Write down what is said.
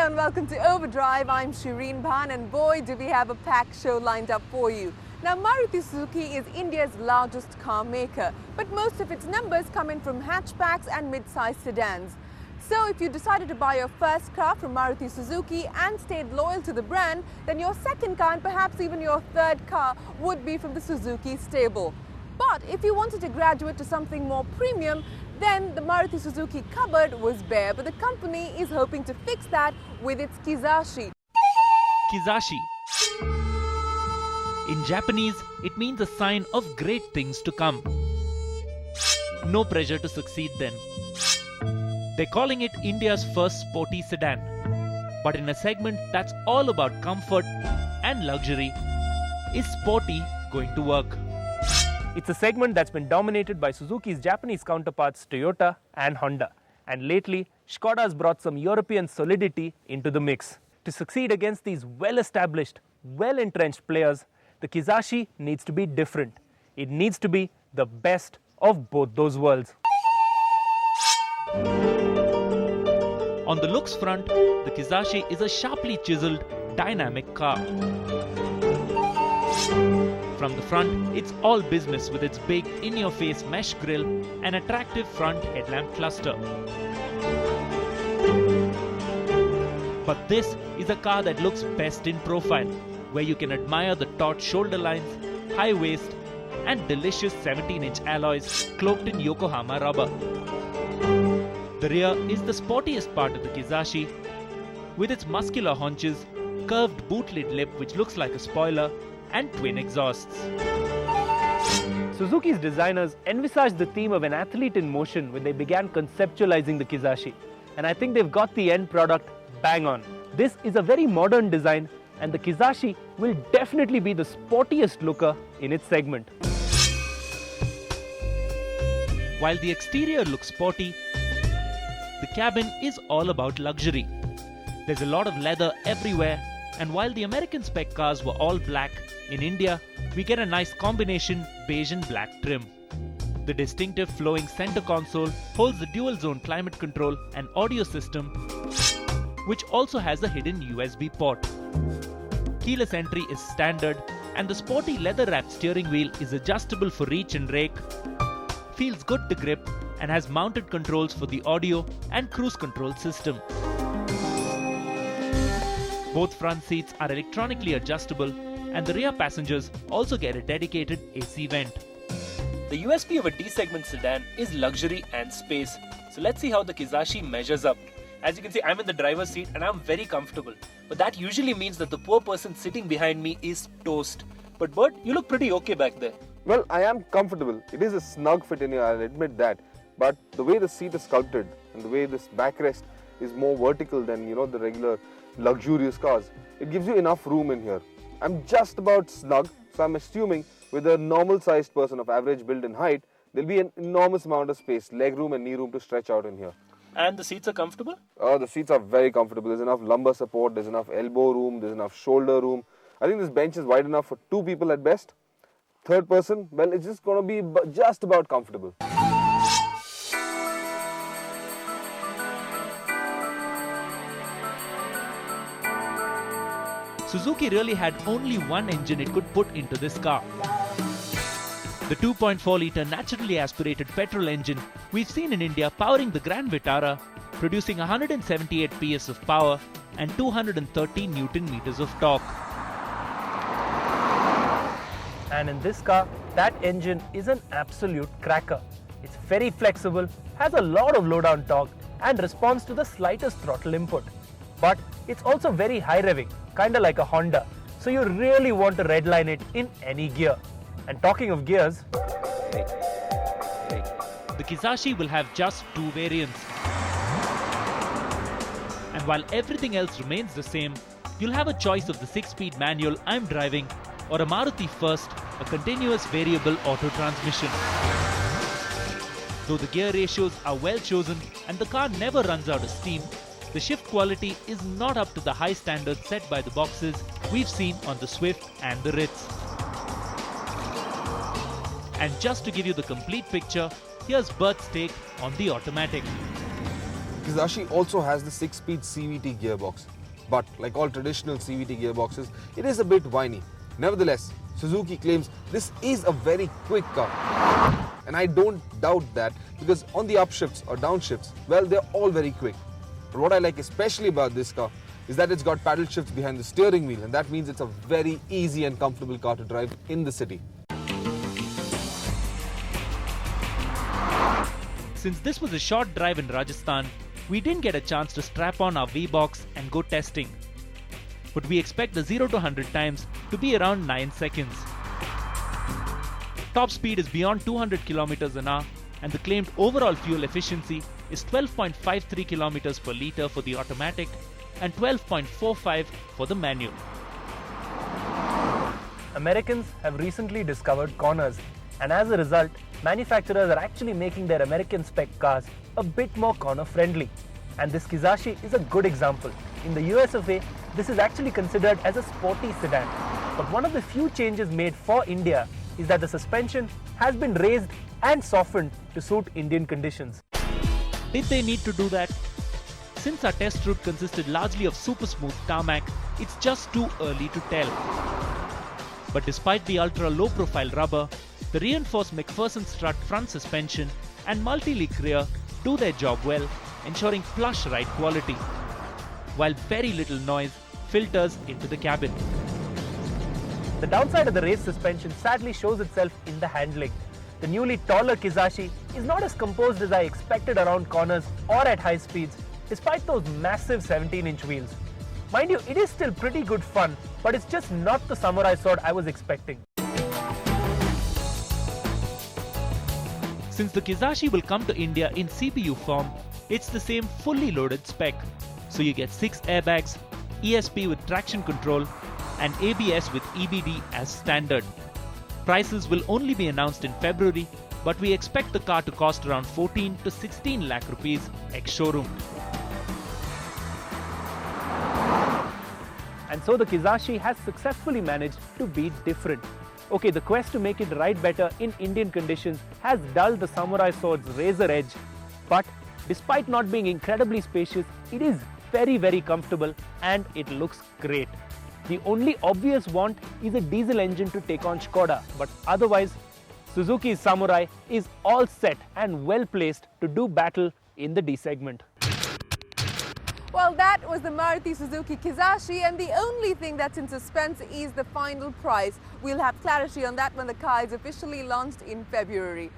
Hello and welcome to Overdrive. I'm Shireen Bhan and boy do we have a packed show lined up for you. Now Maruti Suzuki is India's largest car maker, but most of its numbers come in from hatchbacks and mid-sized sedans. So if you decided to buy your first car from Maruti Suzuki and stayed loyal to the brand, then your second car and perhaps even your third car would be from the Suzuki stable. But if you wanted to graduate to something more premium, then the Maruti Suzuki cupboard was bare, but the company is hoping to fix that with its Kizashi. Kizashi. In Japanese, it means a sign of great things to come. No pressure to succeed then. They're calling it India's first sporty sedan. But in a segment that's all about comfort and luxury, is sporty going to work? It's a segment that's been dominated by Suzuki's Japanese counterparts Toyota and Honda. And lately, Škoda's brought some European solidity into the mix. To succeed against these well-established, well-entrenched players, the Kizashi needs to be different. It needs to be the best of both those worlds. On the looks front, the Kizashi is a sharply chiseled, dynamic car. From the front, it's all business with its big in-your-face mesh grille and attractive front headlamp cluster. But this is a car that looks best in profile, where you can admire the taut shoulder lines, high waist, and delicious 17-inch alloys cloaked in Yokohama rubber. The rear is the sportiest part of the Kizashi, with its muscular haunches, curved boot-lid lip which looks like a spoiler, and twin exhausts. Suzuki's designers envisaged the theme of an athlete in motion when they began conceptualizing the Kizashi. And I think they've got the end product bang on. This is a very modern design, and the Kizashi will definitely be the sportiest looker in its segment. While the exterior looks sporty, the cabin is all about luxury. There's a lot of leather everywhere, and while the American spec cars were all black, in India we get a nice combination beige and black trim. The distinctive flowing center console holds the dual zone climate control and audio system, which also has a hidden USB port. Keyless entry is standard, and the sporty leather wrapped steering wheel is adjustable for reach and rake, feels good to grip, and has mounted controls for the audio and cruise control system. Both front seats are electronically adjustable, and the rear passengers also get a dedicated AC vent. The USP of a D-segment sedan is luxury and space. So let's see how the Kizashi measures up. As you can see, I'm in the driver's seat and I'm very comfortable. But that usually means that the poor person sitting behind me is toast. But Bert, you look pretty okay back there. Well, I am comfortable. It is a snug fit in here, I'll admit that. But the way the seat is sculpted and the way this backrest is more vertical than, the regular luxurious cars, it gives you enough room in here. I'm just about snug, so I'm assuming with a normal sized person of average build and height, there'll be an enormous amount of space, leg room and knee room to stretch out in here. And the seats are comfortable? The seats are very comfortable. There's enough lumbar support, there's enough elbow room, there's enough shoulder room. I think this bench is wide enough for 2 people at best. Third person, well, it's just going to be just about comfortable. Suzuki really had only one engine it could put into this car. The 2.4-litre naturally aspirated petrol engine we've seen in India powering the Grand Vitara, producing 178 PS of power and 230 Newton-meters of torque. And in this car, that engine is an absolute cracker. It's very flexible, has a lot of low-down torque and responds to the slightest throttle input. But it's also very high revving, kinda like a Honda, so you really want to redline it in any gear. And talking of gears, the Kizashi will have just 2 variants. And while everything else remains the same, you'll have a choice of the 6-speed manual I'm driving or a Maruti First, a continuous variable auto transmission. Though the gear ratios are well chosen and the car never runs out of steam, the shift quality is not up to the high standards set by the boxes we've seen on the Swift and the Ritz. And just to give you the complete picture, here's Bert's take on the automatic. Kizashi also has the 6-speed CVT gearbox. But like all traditional CVT gearboxes, it is a bit whiny. Nevertheless, Suzuki claims this is a very quick car. And I don't doubt that, because on the upshifts or downshifts, well, they're all very quick. But what I like especially about this car is that it's got paddle shifts behind the steering wheel, and that means it's a very easy and comfortable car to drive in the city. Since this was a short drive in Rajasthan, we didn't get a chance to strap on our V-Box and go testing. But we expect the 0 to 100 times to be around 9 seconds. Top speed is beyond 200 km an hour, and the claimed overall fuel efficiency is 12.53 km per litre for the automatic and 12.45 for the manual. Americans have recently discovered corners, and as a result, manufacturers are actually making their American spec cars a bit more corner friendly. And this Kizashi is a good example. In the US of A, this is actually considered as a sporty sedan. But one of the few changes made for India is that the suspension has been raised and softened to suit Indian conditions. Did they need to do that? Since our test route consisted largely of super smooth tarmac, it's just too early to tell. But despite the ultra low profile rubber, the reinforced McPherson strut front suspension and multi-leak rear do their job well, ensuring plush ride quality, while very little noise filters into the cabin. The downside of the raised suspension sadly shows itself in the handling. The newly taller Kizashi is not as composed as I expected around corners or at high speeds, despite those massive 17-inch wheels. Mind you, it is still pretty good fun, but it's just not the samurai sword I was expecting. Since the Kizashi will come to India in CPU form, it's the same fully loaded spec. So you get 6 airbags, ESP with traction control, and ABS with EBD as standard. Prices will only be announced in February, but we expect the car to cost around 14 to 16 lakh rupees ex-showroom. And so the Kizashi has successfully managed to be different. Okay, the quest to make it ride better in Indian conditions has dulled the samurai sword's razor edge, but despite not being incredibly spacious, it is very comfortable and it looks great. The only obvious want is a diesel engine to take on Škoda, but otherwise, Suzuki's Samurai is all set and well placed to do battle in the D segment. Well, that was the Maruti Suzuki Kizashi, and the only thing that's in suspense is the final price. We'll have clarity on that when the car is officially launched in February.